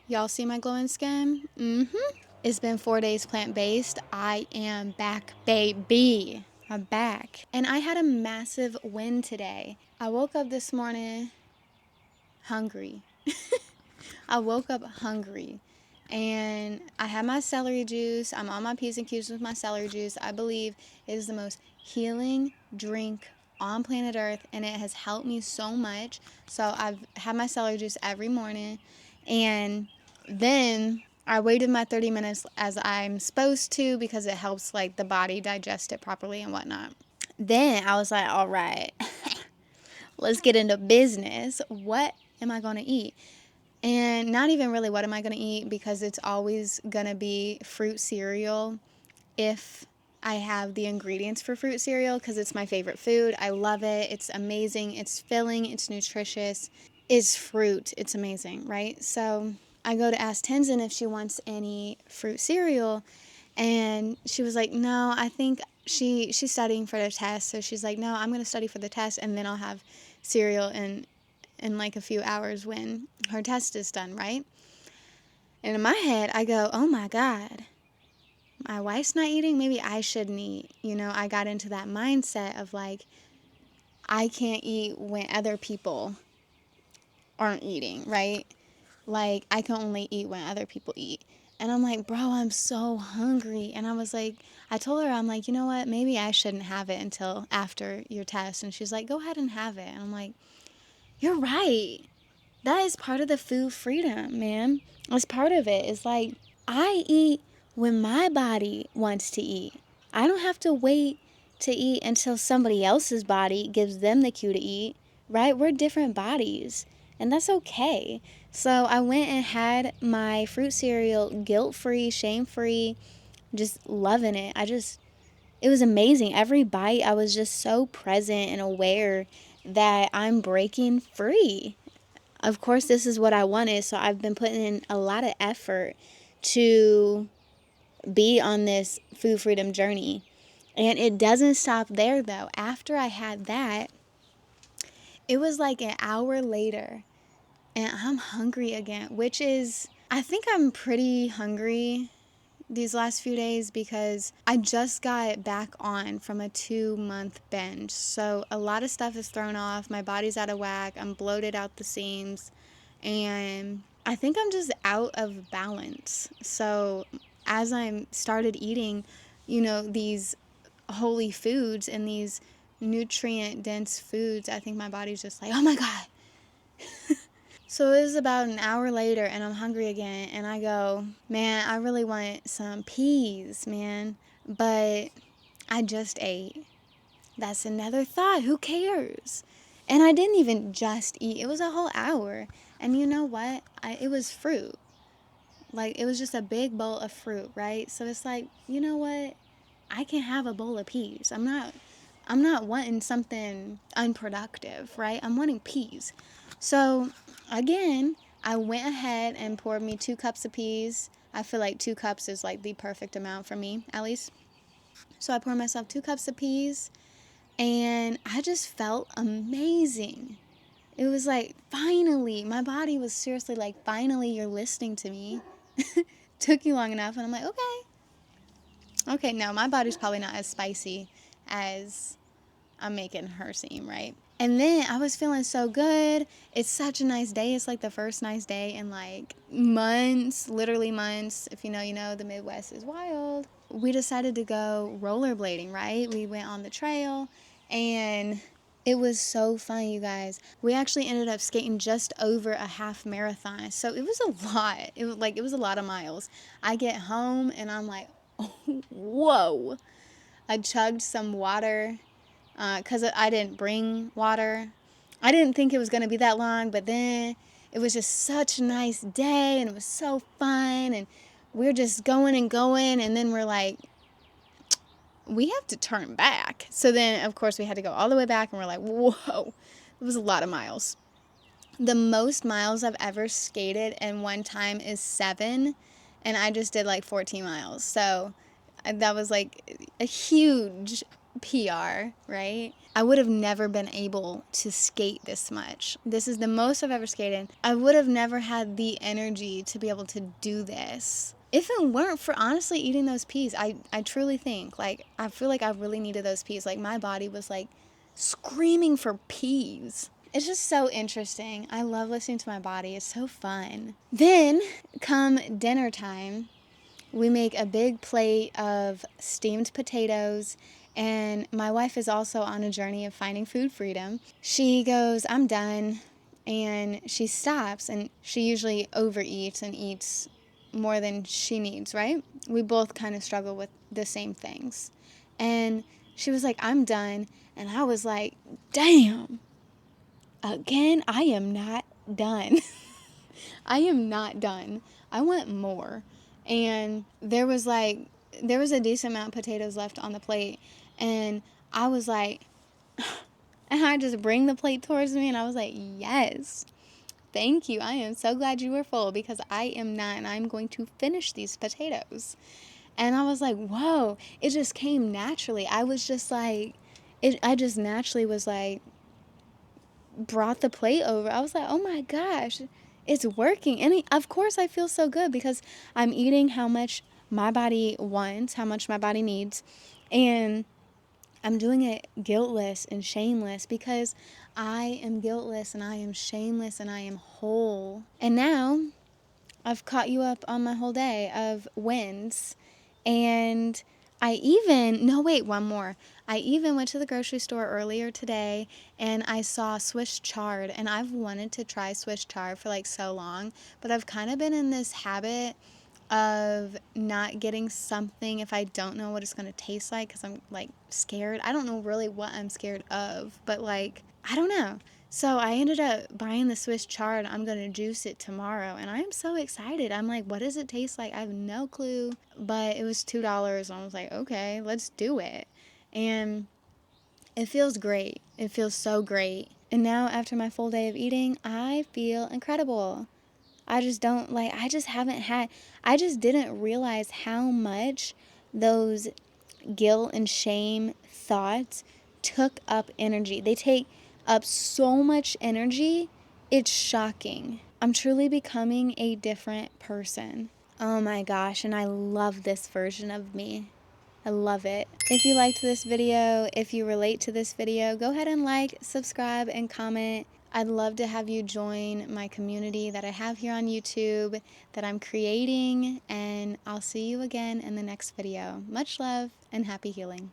Y'all see my glowing skin? It's been 4 days plant-based. I am back, baby. I'm back. And I had a massive win today. I woke up this morning hungry. I woke up hungry. And I had my celery juice. I'm on my P's and Q's with my celery juice. I believe it is the most healing drink on planet Earth, and it has helped me so much. So I've had my celery juice every morning. And then I waited my 30 minutes as I'm supposed to because it helps like the body digest it properly and whatnot. Then I was like, all right, let's get into business. What am I going to eat? And not even really what am I going to eat, because it's always going to be fruit cereal if I have the ingredients for fruit cereal, because it's my favorite food. I love it. It's amazing. It's filling. It's nutritious. It's fruit. It's amazing, right? So I go to ask Tenzin if she wants any fruit cereal, and she was like, no, I think she's studying for the test. So she's like, no, I'm going to study for the test, and then I'll have cereal in like a few hours when her test is done, right? And in my head, I go, oh my God, my wife's not eating. Maybe I shouldn't eat. I got into that mindset of like, I can't eat when other people aren't eating, right? Like, I can only eat when other people eat. And I'm like, bro, I'm so hungry. And I was like, I told her, I'm like, you know what? Maybe I shouldn't have it until after your test. And she's like, go ahead and have it. And I'm like, you're right. That is part of the food freedom, man. It's part of it. It's like, I eat when my body wants to eat. I don't have to wait to eat until somebody else's body gives them the cue to eat, right? We're different bodies, and that's okay. So I went and had my fruit cereal guilt-free, shame-free, just loving it. It was amazing. Every bite, I was just so present and aware that I'm breaking free. Of course, this is what I wanted, so I've been putting in a lot of effort to be on this food freedom journey. And it doesn't stop there, though. After I had that, it was like an hour later, and I'm hungry again, which is, I think I'm pretty hungry these last few days because I just got back on from a 2-month binge. So a lot of stuff is thrown off. My body's out of whack. I'm bloated out the seams. And I think I'm just out of balance. So as I started eating, these holy foods and these nutrient dense foods, I think my body's just like, oh my God. So it was about an hour later and I'm hungry again, and I go, man, I really want some peas, man, but I just ate. That's another thought. Who cares? And I didn't even just eat. It was a whole hour. And you know what? It was fruit. Like, it was just a big bowl of fruit, right? So it's like, you know what? I can have a bowl of peas. I'm not wanting something unproductive, right? I'm wanting peas. So again, I went ahead and poured me 2 cups of peas. I feel like 2 cups is like the perfect amount for me, at least. So I poured myself 2 cups of peas, and I just felt amazing. It was like, finally, my body was seriously like, finally, you're listening to me. Took you long enough, and I'm like, okay, no, my body's probably not as spicy as I'm making her seem, right? And then I was feeling so good. It's such a nice day. It's like the first nice day in like months, literally months. If you know, you know, the Midwest is wild. We decided to go rollerblading, right? We went on the trail, and it was so fun, you guys. We actually ended up skating just over a half marathon. So it was a lot. It was a lot of miles. I get home and I'm like, oh, whoa. I chugged some water because I didn't bring water. I didn't think it was going to be that long, but then it was just such a nice day, and it was so fun, and we're just going and going, and then we're like, we have to turn back. So then, of course, we had to go all the way back, and we're like, whoa, it was a lot of miles. The most miles I've ever skated in one time is 7, and I just did like 14 miles. So that was like a huge PR, right? I would have never been able to skate this much. This is the most I've ever skated. I would have never had the energy to be able to do this if it weren't for honestly eating those peas. I truly think, like, I feel like I really needed those peas. Like, my body was like screaming for peas. It's just so interesting. I love listening to my body. It's so fun. Then, come dinner time, we make a big plate of steamed potatoes, and my wife is also on a journey of finding food freedom. She goes, "I'm done," and she stops, and she usually overeats and eats more than she needs, right? We both kind of struggle with the same things. And she was like, "I'm done," and I was like, "Damn, again, I am not done." I am not done. I want more. And there was a decent amount of potatoes left on the plate. And I was like, and I just bring the plate towards me and I was like, yes, thank you. I am so glad you were full because I am not, and I'm going to finish these potatoes. And I was like, whoa, it just came naturally. I was just like, I just naturally was like, brought the plate over. I was like, oh my gosh, it's working. And of course, I feel so good because I'm eating how much my body wants, how much my body needs. And I'm doing it guiltless and shameless because I am guiltless and I am shameless and I am whole. And now I've caught you up on my whole day of wins. And no, wait, one more. I even went to the grocery store earlier today and I saw Swiss chard. And I've wanted to try Swiss chard for like so long, but I've kind of been in this habit of not getting something if I don't know what it's going to taste like because I'm like scared. I don't know really what I'm scared of, but like, I don't know. So I ended up buying the Swiss chard. I'm going to juice it tomorrow. And I am so excited. I'm like, what does it taste like? I have no clue. But it was $2. And I was like, okay, let's do it. And it feels great. It feels so great. And now after my full day of eating, I feel incredible. I just don't like, I just didn't realize how much those guilt and shame thoughts took up energy. They take up so much energy. It's shocking. I'm truly becoming a different person. Oh my gosh, and I love this version of me. I love it. If you liked this video, if you relate to this video, go ahead and like, subscribe, and comment. I'd love to have you join my community that I have here on YouTube that I'm creating, and I'll see you again in the next video. Much love and happy healing.